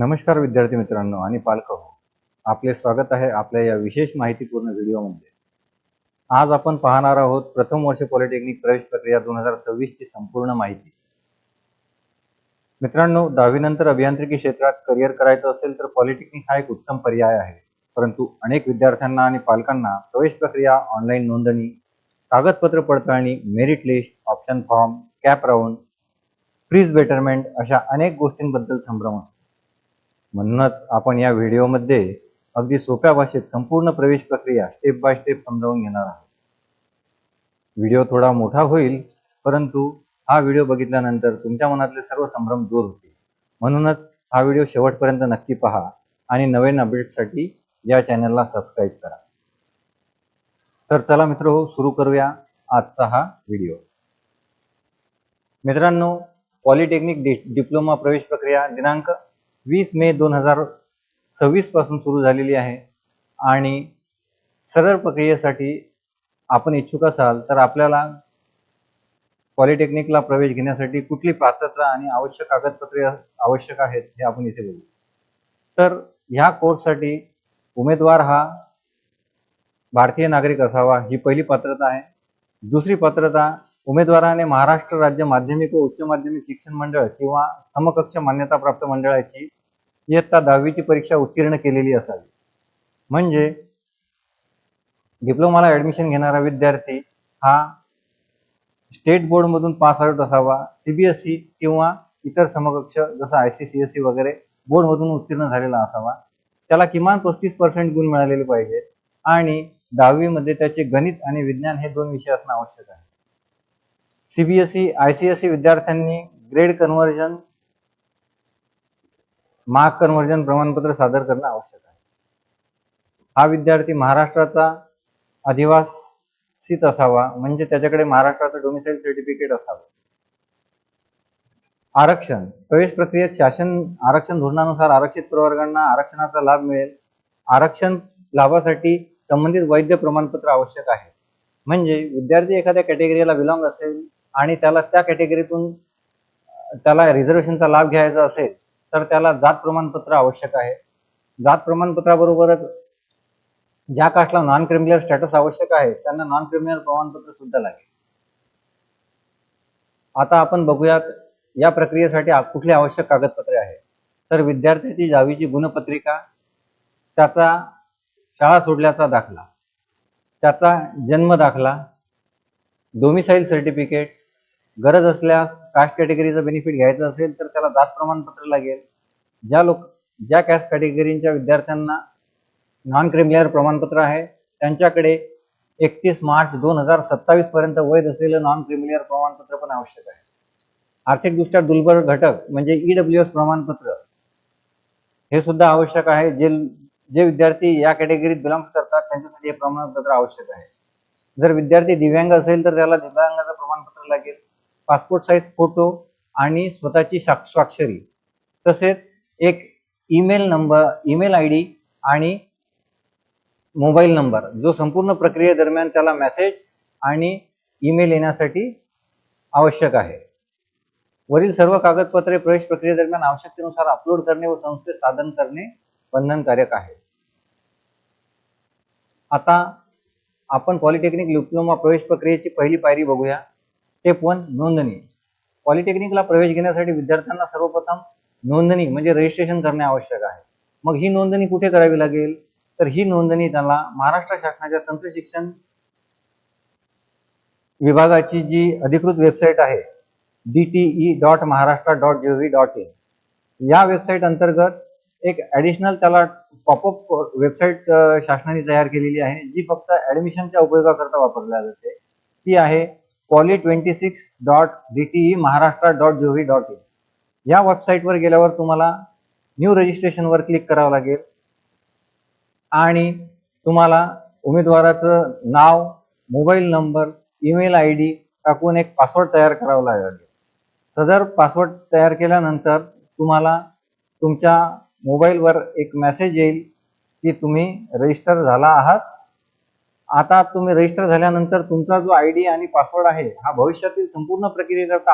नमस्कार विद्यार्थी मित्रांनो आणि पालक हो, आपले स्वागत आहे आपल्या या विशेष माहितीपूर्ण व्हिडिओमध्ये। आज आपण पाहणार आहोत प्रथम वर्ष पॉलिटेक्निक प्रवेश प्रक्रिया 2026 ची संपूर्ण माहिती। मित्रांनो, 10वी नंतर अभियांत्रिकी क्षेत्रात करिअर करायचं असेल तर पॉलिटेक्निक हा एक उत्तम पर्याय आहे। परंतु अनेक विद्यार्थ्यांना आणि पालकांना प्रवेश प्रक्रिया, ऑनलाईन नोंदणी, कागदपत्र पडताळणी, merit list, option form, cap round, fees betterment अशा अनेक गोष्टींबद्दल संभ्रम असतो। म्हणूनच आपण या व्हिडिओमध्ये अगदी सोप्या भाषेत संपूर्ण प्रवेश प्रक्रिया स्टेप बाय स्टेप समजावून घेणार आहोत। व्हिडिओ थोडा मोठा होईल, परंतु हा व्हिडिओ बघितल्यानंतर तुमच्या मनातले सर्व संभ्रम दूर होतील। म्हणूनच हा व्हिडिओ शेवटपर्यंत नक्की पहा आणि नवीन अपडेट्ससाठी या चॅनलला सबस्क्राईब करा। तर चला मित्रहो, सुरू करूया आजचा हा व्हिडिओ। मित्रांनो, पॉलिटेक्निक डिप्लोमा प्रवेश प्रक्रिया दिनांक 20 मे 2026 पासून सुरू झालेली आहे आणि सरळ प्रक्रियेसाठी आपण इच्छुक असाल तर आपल्याला पॉलिटेक्निकला प्रवेश घेण्यासाठी कुठली पात्रता आणि आवश्यक कागदपत्रे आवश्यक आहेत हे आपण इथे बघू। तर ह्या कोर्ससाठी उमेदवार हा भारतीय नागरिक असावा ही पहिली पात्रता आहे। दुसरी पात्रता, उमेदवाराने महाराष्ट्र राज्य माध्यमिक व उच्च माध्यमिक शिक्षण मंडळ किंवा समकक्ष मान्यताप्राप्त मंडळाची इयत्ता 10वी ची परीक्षा उत्तीर्ण केलेली असावी। म्हणजे डिप्लोमाला ऍडमिशन घेणारा विद्यार्थी हा स्टेट बोर्ड मधून पास आउट असावा, सीबीएसई किंवा इतर समकक्ष जसं आयसीसीएसई वगैरे बोर्ड मधून उत्तीर्ण झालेला असावा। त्याला किमान 35% गुण मिळालेले पाहिजेत आणि 10वी मध्ये त्याचे गणित आणि विज्ञान हे 2 विषय असणे आवश्यक आहे। सीबीएसई आयसीएसई विद्यार्थ्यांनी ग्रेड कन्व्हर्जन, मार्क कन्व्हर्जन प्रमाणपत्र सादर करणे आवश्यक आहे। हा विद्यार्थी महाराष्ट्राचा अधिवासित असावा, म्हणजे त्याच्याकडे महाराष्ट्राचं डोमिसाइल सर्टिफिकेट असावं। आरक्षण, प्रवेश प्रक्रियेत शासन आरक्षण धोरणानुसार आरक्षित प्रवर्गांना आरक्षणाचा लाभ मिळेल। आरक्षण लाभासाठी संबंधित वैध प्रमाणपत्र आवश्यक आहे। म्हणजे विद्यार्थी एखाद्या कॅटेगरीला बिलॉंग असेल आणि त्याला त्या कॅटेगरीतून त्याला रिझर्वेशनचा लाभ घ्यायचा असेल तर त्याला जात प्रमाणपत्र आवश्यक आहे। जात प्रमाणपत्राबरोबरच ज्या कास्टला नॉन क्रिमिनल स्टेटस आवश्यक आहे त्यांना नॉन क्रिमिनल प्रमाणपत्र सुद्धा लागेल। आता आपण बघूयात या प्रक्रियेसाठी कुठली आवश्यक कागदपत्रे आहेत। तर विद्यार्थ्याची 10वीची गुणपत्रिका, त्याचा शाळा सोडल्याचा दाखला, त्याचा जन्म दाखला, डोमिसाइल सर्टिफिकेट, गरज असल्यास कास्ट कॅटेगरीचं बेनिफिट घ्यायचं असेल तर त्याला जात प्रमाणपत्र लागेल। ज्या कास्ट कॅटेगरीच्या विद्यार्थ्यांना नॉन क्रिमिनल प्रमाणपत्र आहे त्यांच्याकडे 31 मार्च 2027 पर्यंत वैध असलेलं नॉन क्रिमिनल प्रमाणपत्र पण आवश्यक आहे। आर्थिकदृष्ट्या दुर्बल घटक म्हणजे ईडब्ल्यूएस प्रमाणपत्र हे सुद्धा आवश्यक आहे। जे विद्यार्थी या कॅटेगरीत बिलॉंग करतात त्यांच्यासाठी हे प्रमाणपत्र आवश्यक आहे। जर विद्यार्थी दिव्यांग असेल तर त्याला दिव्यांगाचं प्रमाणपत्र लागेल। पासपोर्ट साईज फोटो आणि स्वतःची स्वाक्षरी, तसेच एक ईमेल नंबर, ईमेल आयडी आणि मोबाईल नंबर जो संपूर्ण प्रक्रियेदरम्यान त्याला मेसेज आणि ईमेल येण्यासाठी आवश्यक आहे। वरील सर्व कागदपत्रे प्रवेश प्रक्रियेदरम्यान आवश्यकतेनुसार अपलोड करणे व संस्थेत सादर करणे बंधनकारक आहे। आता आपण पॉलिटेक्निक डिप्लोमा प्रवेश प्रक्रियेची पहिली पायरी बघूया। स्टेप 1, नोंदणी। पॉलिटेक्निकला प्रवेश घेण्यासाठी विद्यार्थ्यांना सर्वप्रथम नोंदणी म्हणजे रजिस्ट्रेशन करणे आवश्यक आहे। मग ही नोंदणी कुठे करावी लागेल? तर ही नोंदणी त्याला महाराष्ट्र शासनाच्या तंत्रशिक्षण विभागाची जी अधिकृत वेबसाईट आहे dte.maharashtra.gov.in या वेबसाईट अंतर्गत एक ॲडिशनल त्याला पॉपअप वेबसाईट शासनाने तयार केलेली आहे, जी फक्त ॲडमिशनच्या उपयोगाकरता वापरल्या जाते। ती आहे poly26.dte.maharashtra.gov.in। या वेबसाईटवर गेल्यावर तुम्हाला न्यू रजिस्ट्रेशनवर क्लिक करावं लागेल आणि तुम्हाला उमेदवाराचं नाव, मोबाईल नंबर, ईमेल आयडी टाकून एक पासवर्ड तयार करावा लागेल। सदर पासवर्ड तयार केल्यानंतर तुम्हाला तुमच्या मोबाईलवर एक मेसेज येईल की तुम्ही रजिस्टर झाला आहात। आता तुम्ही रजिस्टर झाल्यानंतर तुमचा जो आयडी आणि पासवर्ड आहे हा भविष्यातील संपूर्ण प्रक्रियेकरता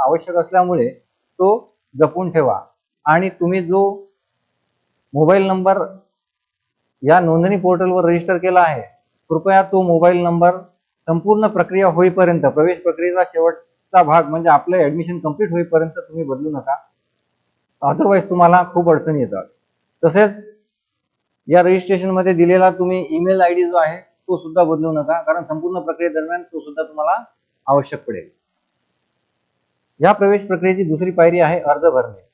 आवश्यक असल्यामुळे तो जपून ठेवा आणि तुम्ही जो मोबाईल नंबर या नोंदणी पोर्टलवर रजिस्टर केला आहे, कृपया तो मोबाईल नंबर संपूर्ण प्रक्रिया होईपर्यंत, प्रवेश प्रक्रियेचा शेवटचा भाग म्हणजे आपलं ऍडमिशन कंप्लीट होईपर्यंत तुम्ही बदलू नका. अदरवाईज तुम्हाला खूप अडचणी येतात. तसेच या रजिस्ट्रेशन मध्ये दिलेला तुम्ही ईमेल आयडी जो आहे तो सुद्धा बदलू नका, कारण संपूर्ण प्रक्रियेदरम्यान तो सुद्धा तुम्हाला आवश्यक पडेल. या प्रवेश प्रक्रियेची दुसरी पायरी आहे अर्ज भरणे.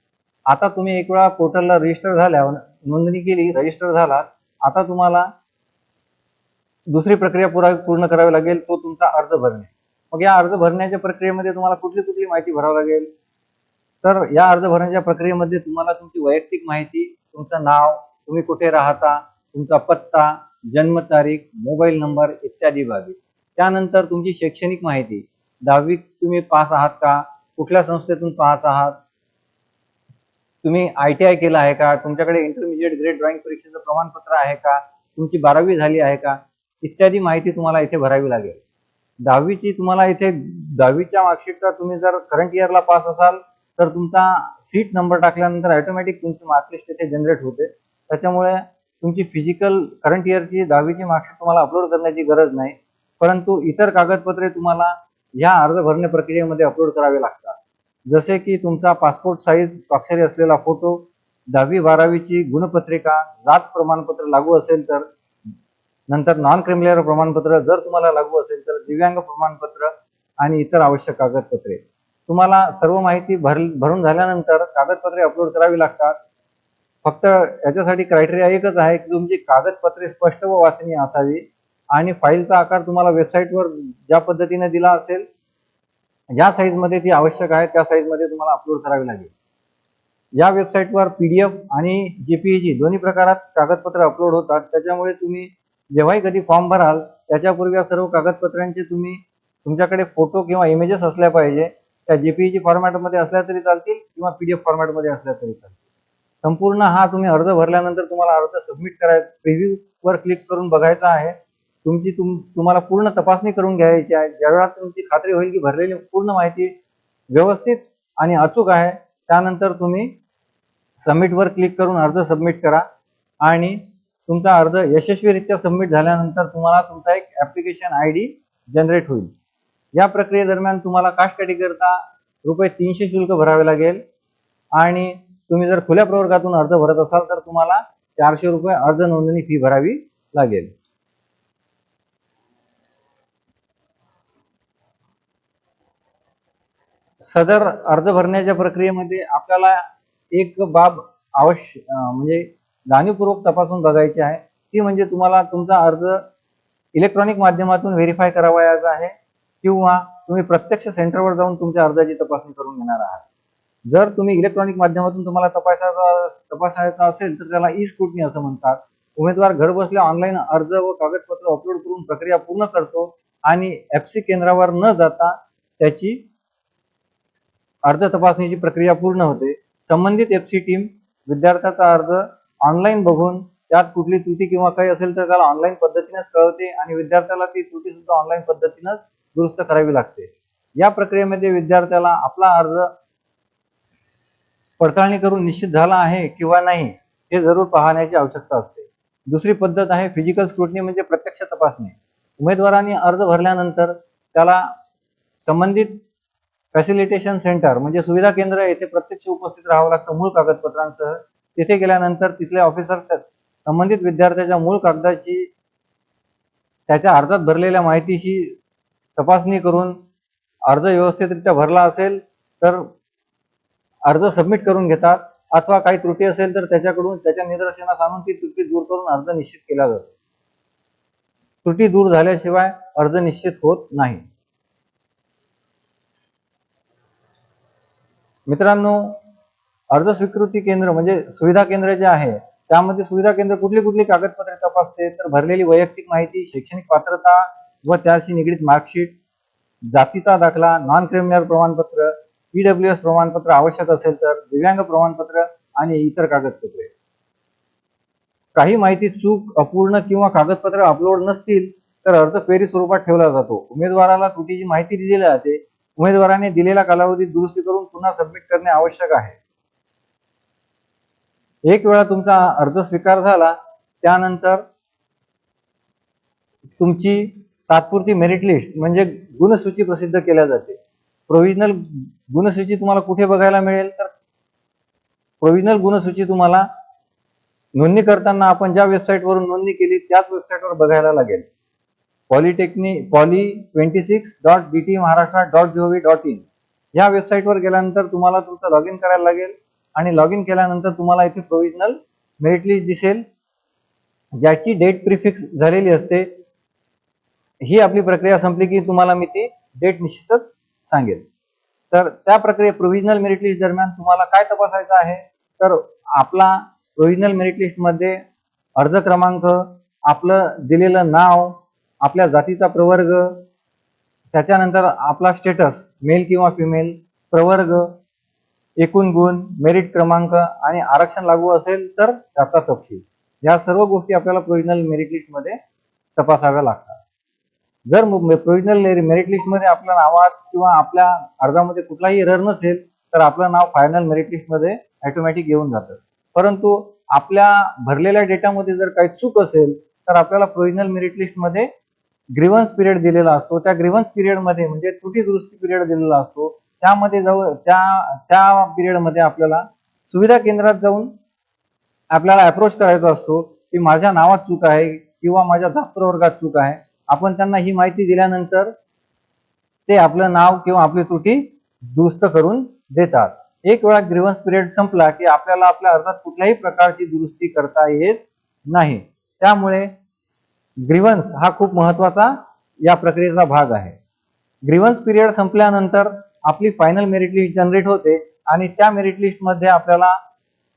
आता तुम्ही एक वेळा पोर्टलला रजिस्टर झाल्यावर, नोंदणी केली, रजिस्टर झालात, आता तुम्हाला दुसरी प्रक्रिया पूर्ण करावी लागेल, तो तुमचा अर्ज भरणे. मग या अर्ज भरण्याच्या प्रक्रियेमध्ये तुम्हाला कुठली कुठली माहिती भरावी लागेल? तर या अर्ज भरण्याच्या प्रक्रियेमध्ये तुम्हाला तुमची वैयक्तिक माहिती, तुमचं नाव, तुम्ही कुठे राहता, तुमचा पत्ता, जन्मतारीख, मोबाईल नंबर इत्यादी बाबी. त्यानंतर तुमची शैक्षणिक माहिती, 10वी तुम्ही पास आहात का, कुठल्या संस्थेतून पास आहात, तुम्ही ITI केला आहे का, तुमच्याकडे इंटरमिजिएट ग्रेड ड्रॉइंग परीक्षेचं प्रमाणपत्र आहे का, तुमची 12वी झाली आहे का, इत्यादी माहिती तुम्हाला इथे भरावी लागेल. 10वीची तुम्हाला इथे 10वीच्या मार्कशीटचा तुम्ही जर करंट इयरला पास असाल तर तुमचा सीट नंबर टाकल्यानंतर ऑटोमॅटिक तुमची मार्कलिस्ट इथे जनरेट होते. त्याच्यामुळे तुमची फिजिकल करंट इयरची 10वीची मार्कशीट तुम्हाला अपलोड करण्याची गरज नाही, परंतु इतर कागदपत्रे तुम्हाला या अर्ज भरणे प्रक्रियेमध्ये अपलोड करावे लागतात. जसे की तुमचा पासपोर्ट साईज स्वाक्षरी असलेला फोटो, 10वी 12वीची गुणपत्रिका, जात प्रमाणपत्र लागू असेल तर, नंतर नॉन क्रिमिनल प्रमाणपत्र जर तुम्हाला लागू असेल तर, दिव्यांग प्रमाणपत्र आणि इतर आवश्यक कागदपत्रे. तुम्हाला सर्व माहिती भरून झाल्यानंतर कागदपत्रे अपलोड करावी लागतात. फक्त याच्यासाठी क्रायटेरिया एकच आहे की तुमची कागदपत्रे स्पष्ट व वाचनीय असावी आणि फाईलचा आकार तुम्हाला वेबसाईटवर ज्या पद्धतीने दिला असेल, ज्या साईजमध्ये ती आवश्यक आहे त्या साईजमध्ये तुम्हाला अपलोड करावी लागेल. या वेबसाईटवर PDF आणि JPEG दोन्ही प्रकारात कागदपत्र अपलोड होतात. त्याच्यामुळे तुम्ही जेव्हाही कधी फॉर्म भराल त्याच्यापूर्वी या सर्व कागदपत्रांचे तुमच्याकडे फोटो किंवा इमेजेस असल्या पाहिजे. त्या JPEG फॉर्मॅटमध्ये असल्या तरी चालतील किंवा PDF फॉर्मॅटमध्ये असल्या तरी चालतील. संपूर्ण हा तुम्ही अर्ज भरल्यानंतर तुम्हाला अर्ज सबमिट करायचा, प्रिव्ह्यू वर क्लिक करून बघायचा आहे. तुम्हाला पूर्ण तपासणी करून घ्यायची आहे. ज्यावेळेला तुमची खात्री होईल की भरलेली पूर्ण माहिती व्यवस्थित आणि अचूक आहे, त्यानंतर तुम्ही सबमिट वर क्लिक करून अर्ज सबमिट करा आणि तुमचा अर्ज यशस्वीरित्या सबमिट झाल्यानंतर तुम्हाला तुमचा एक ऍप्लिकेशन ID जनरेट होईल. या प्रक्रियेदरम्यान तुम्हाला कास्ट कॅटेगरीकरता ₹300 शुल्क भरावे लागेल आणि तुम्ही जर खुल्या प्रवर्गातून अर्ज भरत असाल तर तुम्हाला ₹400 अर्ज नोंदणी फी भरावी लागेल. सदर अर्ज भरण्याच्या प्रक्रियेमध्ये आपल्याला एक बाब म्हणजे जाणीवपूर्वक तपासून बघायची आहे, ती म्हणजे तुम्हाला तुमचा अर्ज इलेक्ट्रॉनिक माध्यमातून व्हेरीफाय करावयाचा आहे किंवा तुम्ही प्रत्यक्ष सेंटरवर जाऊन तुमच्या अर्जाची तपासणी करून घेणार आहात. जर तुम्ही इलेक्ट्रॉनिक माध्यमातून तुम्हाला तपासायचा असेल तर त्याला ई स्क्रुटनी असं म्हणतात. उमेदवार घर बसल्या ऑनलाईन अर्ज व कागदपत्र अपलोड करून प्रक्रिया पूर्ण करतो आणि FC केंद्रावर न जाता त्याची अर्ज तपासणीची प्रक्रिया पूर्ण होते. संबंधित FC टीम विद्यार्थ्याचा अर्ज ऑनलाईन बघून त्यात कुठली त्रुटी किंवा काही असेल तर त्याला ऑनलाईन पद्धतीनेच कळवते आणि विद्यार्थ्याला ती त्रुटी सुद्धा ऑनलाईन पद्धतीनेच दुरुस्त करावी लागते. या प्रक्रियेमध्ये विद्यार्थ्याला आपला अर्ज पडताळणी करून निश्चित झाला आहे किंवा नाही हे जरूर पाहण्याची आवश्यकता असते. दुसरी पद्धत आहे फिजिकल स्क्रुटनी म्हणजे प्रत्यक्ष तपासणी. उमेदवारांनी अर्ज भरल्यानंतर त्याला संबंधित फॅसिलिटेशन सेंटर म्हणजे सुविधा केंद्र येथे प्रत्यक्ष उपस्थित राहावं लागतं मूळ कागदपत्रांसह. तिथे गेल्यानंतर तिथले ऑफिसर संबंधित विद्यार्थ्याच्या मूळ कागदाची त्याच्या अर्जात भरलेल्या माहितीशी तपासणी करून अर्ज व्यवस्थितरित्या भरला असेल तर अर्ज सबमिट करून घेतात, अथवा काही त्रुटी असेल तर त्याच्या निदर्शनास आणून ती त्रुटी दूर करून अर्ज निश्चित केला जातो. त्रुटी दूर झाल्याशिवाय अर्ज निश्चित होत नाही. मित्रांनो, अर्ज स्वीकृती केंद्र म्हणजे सुविधा केंद्र जे आहे त्यामध्ये सुविधा केंद्र कुठली कागदपत्रे तपासते तर भरलेली वैयक्तिक माहिती, शैक्षणिक पात्रता व त्याशी निगडीत मार्कशीट, जातीचा दाखला, नॉन क्रिमिनल प्रमाणपत्र, EWS प्रमाणपत्र आवश्यक असेल तर, दिव्यांग प्रमाणपत्र आणि इतर कागदपत्रे. काही माहिती चूक, अपूर्ण किंवा कागदपत्र अपलोड नसतील तर अर्ज क्वेरी स्वरूपात ठेवला जातो. उमेदवाराला त्रुटीची माहिती दिली जाते. उमेदवाराने दिलेल्या कालावधीत दुरुस्ती करून पुन्हा सबमिट करणे आवश्यक आहे. एक वेळा तुमचा अर्ज स्वीकार झाला त्यानंतर तुमची तात्पुरती मेरिट लिस्ट म्हणजे गुणसूची प्रसिद्ध केल्या जाते. प्रोव्हिजनल गुणसूची तुम्हाला कुठे बघायला मिळेल तर प्रोव्हिजनल गुणसूची तुम्हाला नोंदणी करताना आपण ज्या वेबसाईटवरून नोंदणी केली त्याच वेबसाईटवर बघायला लागेल. poly26.dt.महाराष्ट्र.gov.in या वेबसाईटवर गेल्यानंतर तुम्हाला तुमचं लॉग इन करायला लागेल आणि लॉग इन केल्यानंतर तुम्हाला इथे प्रोव्हिजनल मेरिट लिस्ट दिसेल ज्याची डेट प्रिफिक्स झालेली असते. ही आपली प्रक्रिया संपली की तुम्हाला मी ती डेट निश्चितच सांगेल. तर त्या प्रक्रिये प्रोव्हिजनल मेरिट लिस्ट दरम्यान तुम्हाला काय तपासायचं आहे तर आपला प्रोव्हिजनल मेरिट लिस्ट मध्ये अर्ज क्रमांक, आपलं दिलेलं नाव, आपल्या जातीचा प्रवर्ग, त्याच्यानंतर आपला स्टेटस मेल किंवा फिमेल, प्रवर्ग, एकूण गुण, मेरिट क्रमांक आणि आरक्षण लागू असेल तर त्याचा तपशील, या सर्व गोष्टी आपल्याला प्रोव्हिजनल मेरिट लिस्ट मध्ये तपासाव्या लागतात. जर प्रोव्हिजनल मेरिट लिस्ट मध्ये आपल्या नावात किंवा आपल्या अर्जामध्ये कुठलाही एरर नसेल तर आपलं नाव फायनल मेरिट लिस्ट मध्ये ऑटोमॅटिक येऊन जातं. परंतु आपल्या भरलेल्या डेटामध्ये जर काही चूक असेल तर आपल्याला प्रोव्हिजनल मेरिट लिस्ट मध्ये ग्रीव्हन्स पिरियड दिलेला असतो. त्या ग्रीव्हन्स पिरियड मध्ये म्हणजे त्रुटी दुरुस्ती पिरियड दिलेला असतो. त्यामध्ये त्या पिरियड मध्ये आपल्याला सुविधा केंद्रात जाऊन आपल्याला अप्रोच करायचा असतो की माझ्या नावात चूक आहे किंवा माझ्या जात प्रवर्गात चूक आहे. आपण त्यांना ही माहिती दिल्यानंतर ते आपलं नाव किंवा आपली त्रुटी दुरुस्त करून देतात. एक वेळा ग्रीव्हन्स पिरियड संपला की आपल्याला आपल्या अर्जात कुठल्याही प्रकारची दुरुस्ती करता येत नाही. त्यामुळे ग्रीव्हन्स हा खूप महत्वाचा या प्रक्रियेचा भाग आहे. ग्रीव्हन्स पिरियड संपल्यानंतर आपली फायनल मेरिट लिस्ट जनरेट होते आणि त्या मेरिट लिस्ट मध्ये आपल्याला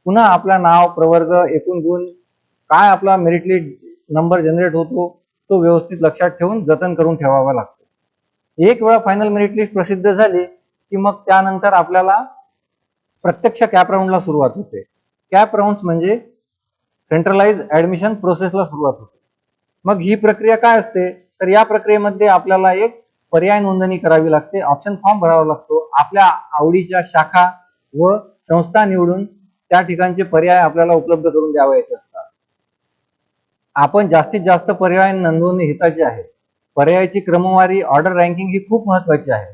पुन्हा आपला नाव, प्रवर्ग, एकूण गुण, काय आपला मेरिट लिस्ट नंबर जनरेट होतो तो व्यवस्थित लक्षात ठेवून जतन करून ठेवावा लागतो. एक वेळा फायनल मेरिट लिस्ट प्रसिद्ध झाली की मग त्यानंतर आपल्याला प्रत्यक्ष कॅप राऊंडला सुरुवात होते. कॅप राऊंड म्हणजे सेंट्रलाइज ऍडमिशन प्रोसेसला सुरुवात होते. मग ही प्रक्रिया काय असते तर या प्रक्रियेमध्ये आपल्याला एक पर्याय नोंदणी करावी लागते, ऑप्शन फॉर्म भरावा लागतो. आपल्या आवडीच्या शाखा व संस्था निवडून त्या ठिकाणचे पर्याय आपल्याला उपलब्ध करून द्यावायचे असतात. आपण जास्तीत जास्त पर्याय नोंदवणे हिताचे आहे. पर्यायाची क्रमवारी, ऑर्डर रँकिंग ही खूप महत्वाची आहे.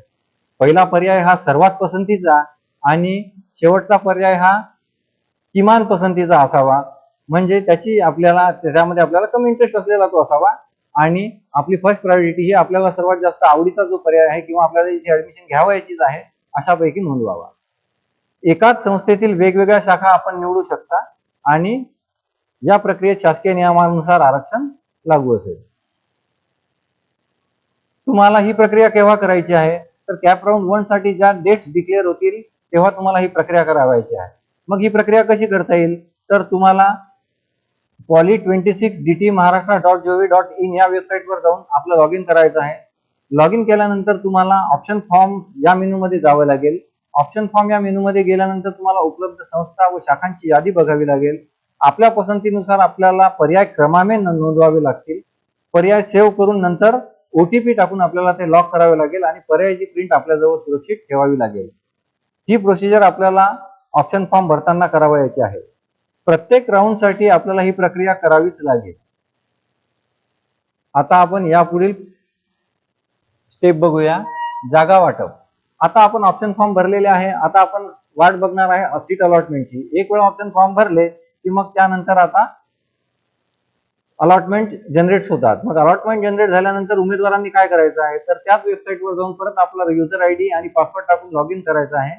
पहिला पर्याय हा सर्वात पसंतीचा आणि शेवटचा पर्याय हा किमान पसंतीचा असावा, म्हणजे त्याच्यामध्ये आपल्याला कमी इंटरेस्ट असलेला तो असावा आणि आपली फर्स्ट प्रायोरिटी ही आपल्याला सर्वात जास्त आवडीचा जो पर्याय आहे किंवा आपल्याला इथे ऍडमिशन घ्यावायचीच आहे अशापैकी नोंदवावा. एकाच संस्थेतील वेगवेगळ्या शाखा आपण निवडू शकता आणि या प्रक्रियेत शासकीय नियमानुसार आरक्षण लागू असेल. तुम्हाला ही प्रक्रिया केव्हा करायची आहे तर कॅप राऊंड 1 साठी ज्या डेट्स डिक्लेअर होतील तेव्हा तुम्हाला ही प्रक्रिया करावायची आहे. मग ही प्रक्रिया कशी करता येईल तर तुम्हाला poly26dt.महाराष्ट्र.gov.in या वेबसाईटवर जाऊन आपलं लॉग इन करायचं आहे. लॉग इन केल्यानंतर तुम्हाला ऑप्शन फॉर्म या मेनू मध्ये जावं लागेल. ऑप्शन फॉर्म या मेनू मध्ये गेल्यानंतर तुम्हाला उपलब्ध संस्था व शाखांची यादी बघावी लागेल. आपल्या पसंतीनुसार आपल्याला पर्याय क्रमाने नोंदवावे लागतील. पर्याय सेव्ह करून नंतर ओटीपी टाकून आपल्याला ते लॉक करावे लागेल आणि पर्यायाची प्रिंट आपल्याजवळ सुरक्षित ठेवावी लागेल. ही प्रोसिजर आपल्याला ऑप्शन फॉर्म भरताना करावयाची आहे. प्रत्येक राऊंड साठी आपल्याला ही प्रक्रिया करावीच लागेल. आता आपण यापुढील स्टेप बघूया, जागा वाटप. आता आपण ऑप्शन फॉर्म भरलेले आहे. आता आपण वाट बघणार आहे सीट अलॉटमेंटची. एक वेळा ऑप्शन फॉर्म भरले की मग त्यानंतर आता अलॉटमेंट जनरेट होतात. मग अलॉटमेंट जनरेट झाल्यानंतर उमेदवारांनी काय करायचं आहे तर त्याच वेबसाईटवर जाऊन परत आपला युजर आयडी आणि पासवर्ड टाकून लॉग इन करायचं आहे.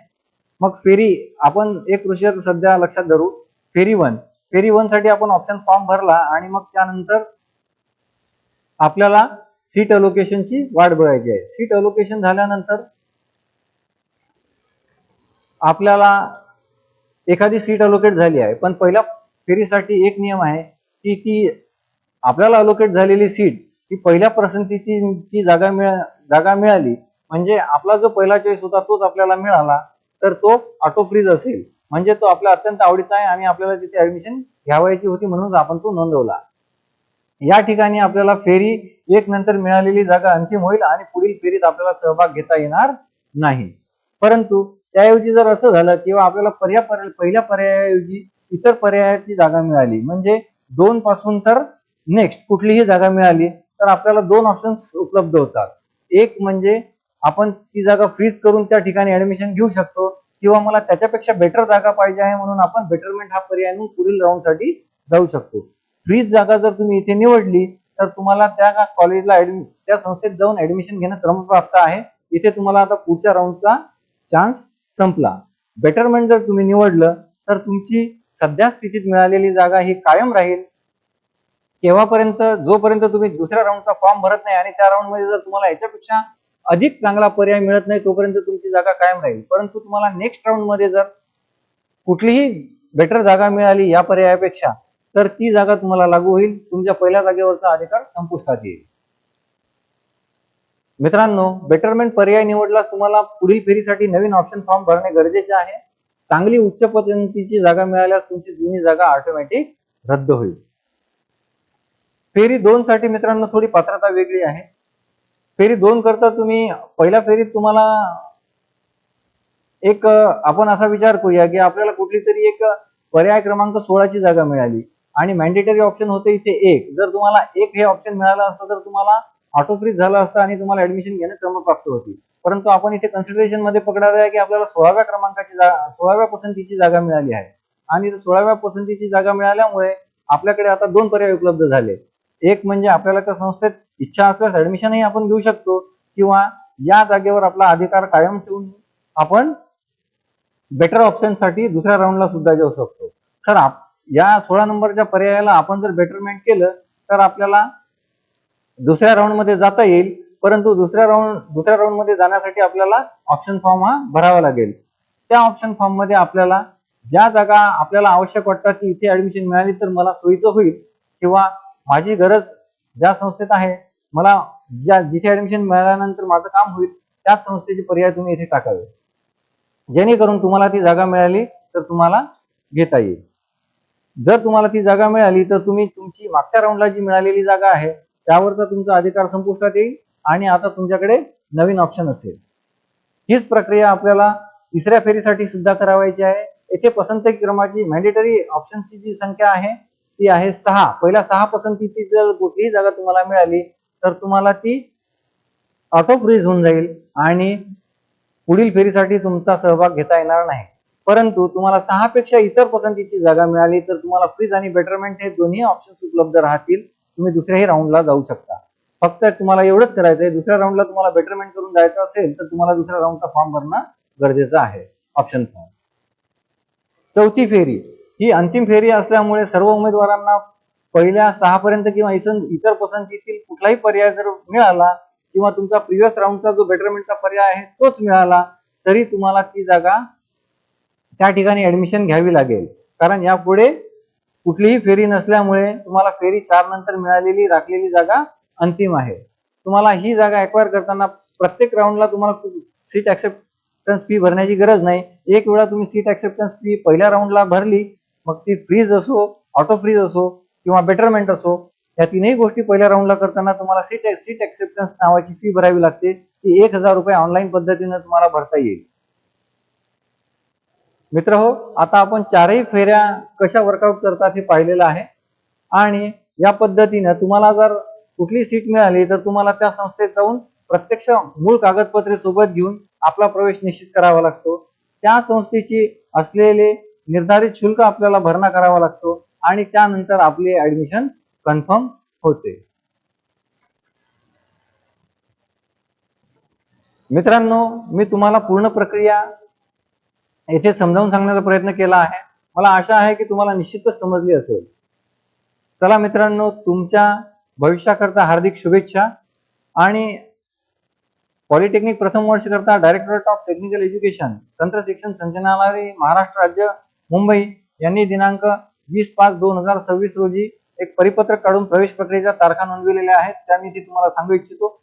मग फेरी आपण एक प्रोसिजर सध्या लक्षात धरू. फेरी 1 साठी आपण ऑप्शन फॉर्म भरला आणि मग त्यानंतर आपल्याला सीट अलोकेशनची वाट बघायची आहे. सीट अलोकेशन झाल्यानंतर आपल्याला एखादी सीट अलोकेट झाली आहे, पण पहिल्या फेरीसाठी एक नियम आहे की ती आपल्याला अलोकेट झालेली सीट ही पहिल्या पसंतीची जागा मिळाली म्हणजे आपला जो पहिला चॉईस होता तोच आपल्याला मिळाला तर तो ऑटो फ्रीज असेल, म्हणजे तो आपल्या अत्यंत आवडीचा आहे आणि आपल्याला तिथे ऍडमिशन घ्यावायची होती म्हणून आपण तो नोंदवला. या ठिकाणी आपल्याला फेरी 1 नंतर मिळालेली जागा अंतिम होईल आणि पुढील फेरीत आपल्याला सहभाग घेता येणार नाही. परंतु त्याऐवजी जर असं झालं किंवा आपल्याला पहिल्या पर्यायाऐवजी इतर पर्यायाची जागा मिळाली, म्हणजे 2 पासून तर नेक्स्ट कुठलीही जागा मिळाली तर आपल्याला 2 ऑप्शन्स उपलब्ध होतात. एक म्हणजे आपण ती जागा फ्रीज करून त्या ठिकाणी ऍडमिशन घेऊ शकतो, किंवा मला त्याच्यापेक्षा बेटर जागा पाहिजे आहे म्हणून आपण बेटरमेंट हा पर्याय म्हणून पुढील राऊंडसाठी जाऊ शकतो. फ्रीज जागा जर तुम्ही इथे निवडली तर तुम्हाला त्या कॉलेजला त्या संस्थेत जाऊन ऍडमिशन घेणं क्रमप्राप्त आहे. इथे तुम्हाला आता पुढच्या राऊंडचा चान्स संपला. बेटरमेंट जर तुम्ही निवडलं तर तुमची सध्या स्थितीत मिळालेली जागा ही कायम राहील केव्हापर्यंत, जोपर्यंत तुम्ही दुसऱ्या राऊंडचा फॉर्म भरत नाही आणि त्या राऊंड मध्ये जर तुम्हाला याच्यापेक्षा अधिक चांगला पर्याय मिळत नाही तोपर्यंत तुमची जागा कायम राहील. परंतु तुम्हाला नेक्स्ट राऊंड मध्ये जर कुठलीही बेटर जागा मिळाली या पर्यायापेक्षा तर ती जागा तुम्हाला लागू होईल, तुमच्या पहिल्या जागेवरचा अधिकार संपुष्टात येईल. मित्रांनो, बेटरमेंट पर्याय निवडल्यास तुम्हाला पुढील फेरीसाठी नवीन ऑप्शन फॉर्म भरणे गरजेचे आहे. चांगली उच्च पसंतीची जागा मिळाल्यास तुमची जुनी जागा ऑटोमॅटिक रद्द होईल. फेरी 2 साठी मित्रांनो थोडी पात्रता वेगळी आहे. फेरी 2 करता तुम्ही पहिल्या फेरीत तुम्हाला एक आपण असा विचार करूया की आपल्याला कुठली तरी एक पर्याय क्रमांक 16 ची जागा मिळाली आणि मॅन्डेटरी ऑप्शन होते इथे 1. जर तुम्हाला 1 हे ऑप्शन मिळालं असतं तर तुम्हाला ऑटो फ्रीज झालं असतं आणि तुम्हाला ऍडमिशन घेणं क्रमप्राप्त होती. परंतु आपण इथे कन्सिडरेशन मध्ये पकडणार आहे की आपल्याला 16व्या क्रमांकाची 16व्या पसंतीची जागा मिळाली आहे आणि 16व्या पसंतीची जागा मिळाल्यामुळे आपल्याकडे आता 2 पर्याय उपलब्ध झाले. एक म्हणजे आपल्याला त्या संस्थेत इच्छा असल्यास ऍडमिशनही आपण घेऊ शकतो, किंवा या जागेवर आपला अधिकार कायम ठेवून आपण बेटर ऑप्शन साठी दुसऱ्या राऊंडला सुद्धा जाऊ शकतो. तर या 16 नंबरच्या पर्यायाला आपण जर बेटरमेंट केलं तर आपल्याला दुसऱ्या राऊंड मध्ये जाता येईल, परंतु दुसऱ्या राऊंड मध्ये जाण्यासाठी आपल्याला ऑप्शन फॉर्म हा भरावा लागेल. त्या ऑप्शन फॉर्म मध्ये आपल्याला ज्या जागा आपल्याला आवश्यक वाटतात की इथे ऍडमिशन मिळाली तर मला सोयीचं होईल, किंवा माझी गरज ज्या संस्थेत आहे, मला जिथे ऍडमिशन मिळाल्यानंतर माझं काम होईल त्याच संस्थेचे पर्याय तुम्ही इथे टाकावे, जेणेकरून तुम्हाला ती जागा मिळाली तर तुम्हाला घेता येईल. जर तुम्हाला ती जागा मिळाली तर तुम्ही तुमची मागच्या राऊंडला जी मिळालेली जागा आहे त्यावरचा तुमचा अधिकार संपुष्टात येईल आणि आता तुमच्याकडे नवीन ऑप्शन असेल. हीच प्रक्रिया आपल्याला तिसऱ्या फेरीसाठी सुद्धा करावायची आहे. येथे पसंती क्रमाची मॅन्डेटरी ऑप्शनची जी संख्या आहे ती आहे 6. पहिल्या 6 पसंतीची जर कुठलीही जागा तुम्हाला मिळाली तर तुम्हाला ती ऑटो फ्रीज होऊन जाईल आणि पुढील फेरीसाठी तुमचा सहभाग घेता येणार नाही. परंतु तुम्हाला 6 पेक्षा इतर पसंतीची जागा मिळाली तर तुम्हाला फ्रीज आणि बेटरमेंट हे दोन्ही ऑप्शन्स उपलब्ध राहतील. तुम्ही दुसऱ्याही राऊंडला जाऊ शकता. फक्त तुम्हाला एवढंच करायचं आहे, दुसऱ्या राऊंडला तुम्हाला बेटरमेंट करून जायचं असेल तर तुम्हाला दुसऱ्या राऊंडचा फॉर्म भरणं गरजेचं आहे, ऑप्शन फॉर्म. चौथी फेरी ही अंतिम फेरी असल्यामुळे सर्व उमेदवारांना पहिल्या 6 पर्यंत किंवा इतर पसंतीतील कुठलाही पर्याय जर मिळाला किंवा तुमचा प्रिव्हियस राऊंडचा जो बेटरमेंटचा पर्याय आहे तोच मिळाला तरी तुम्हाला ती जागा त्या ठिकाणी ऍडमिशन घ्यावी लागेल, कारण यापुढे कुठलीही फेरी नसल्यामुळे तुम्हाला फेरी 4 नंतर मिळालेली राखलेली जागा अंतिम आहे. तुम्हाला ही जागा एक्वायर करताना प्रत्येक राऊंडला तुम्हाला सीट ऍक्सेप्टन्स फी भरण्याची गरज नाही. एक वेळा तुम्ही सीट ऍक्सेप्टन्स फी पहिल्या राऊंडला भरली, मग ती फ्रीज असो, ऑटो फ्रीज असो किंवा बेटरमेंट असो, या तीनही गोष्टी पहिल्या राऊंडला करताना तुम्हाला सीट ऍक्सेप्टन्स नावाची फी भरावी लागते. ती 1000 रुपये ऑनलाईन पद्धतीने तुम्हाला भरता येईल. मित्र हो, आता आपण 4ही फेऱ्या कशा वर्कआउट करतात हे पाहिलेलं आहे आणि या पद्धतीने तुम्हाला जर कुठली सीट मिळाली तर तुम्हाला त्या संस्थेत जाऊन प्रत्यक्ष मूळ कागदपत्रे सोबत घेऊन आपला प्रवेश निश्चित करावा लागतो. त्या संस्थेची असलेले निर्धारित शुल्क आपल्याला भरणा करावा लागतो आणि त्यानंतर आपले ऍडमिशन कन्फर्म होते. मित्रांनो, मी तुम्हाला पूर्ण प्रक्रिया येथे समजावून सांगण्याचा प्रयत्न केला आहे. मला आशा आहे की तुम्हाला निश्चितच समजली असेल. चला मित्रांनो, तुमच्या भविष्याकरता हार्दिक शुभेच्छा. आणि पॉलिटेक्निक प्रथम वर्ष करता डायरेक्टरेट ऑफ टेक्निकल एज्युकेशन तंत्र शिक्षण संचालनालय महाराष्ट्र राज्य मुंबई यांनी दिनांक 20/5/2026 रोजी एक परिपत्रक काढून प्रवेश प्रक्रियेच्या तारखा नोंदविलेल्या आहेत, त्या मी तुम्हाला सांगू इच्छितो.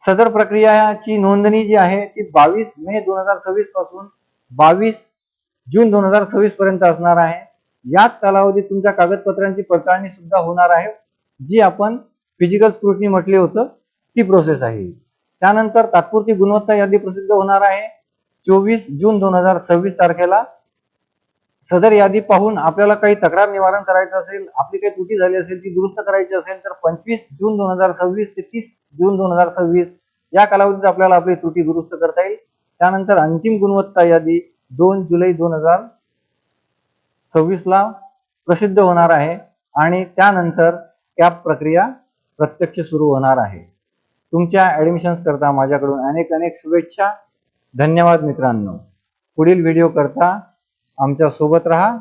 सदर प्रक्रियाची नोंदणी जी आहे ती 22 मे 2026 पासून 22 जून 2026 पर्यंत असणार आहे. याच कालावधीत तुमच्या कागदपत्रांची पडताळणी सुद्धा होणार आहे, जी आपण फिजिकल स्क्रुटनी म्हटले होतं ती प्रोसेस आहे. त्यानंतर तात्पुरती गुणवत्ता यादी प्रसिद्ध होणार आहे 24 जून 2026 तारखेला. सदर यादी पाहून आपल्याला काही तक्रार निवारण करायचं असेल, आपली काही त्रुटी झाली असेल ती दुरुस्त करायची असेल तर 25 जून 2026 ते 30 जून 2026 या कालावधीत आपल्याला आपली त्रुटी दुरुस्त करता येईल. त्यानंतर अंतिम गुणवत्ता यादी 2 जुलै 2026 ला प्रसिद्ध होणार आहे आणि त्यानंतर कॅप प्रक्रिया प्रत्यक्ष सुरू होणार आहे. तुमच्या ऍडमिशन्स करता माझ्याकडून अनेक अनेक शुभेच्छा. धन्यवाद मित्रांनो. पुढील व्हिडिओ करता आमच्या सोबत राहा.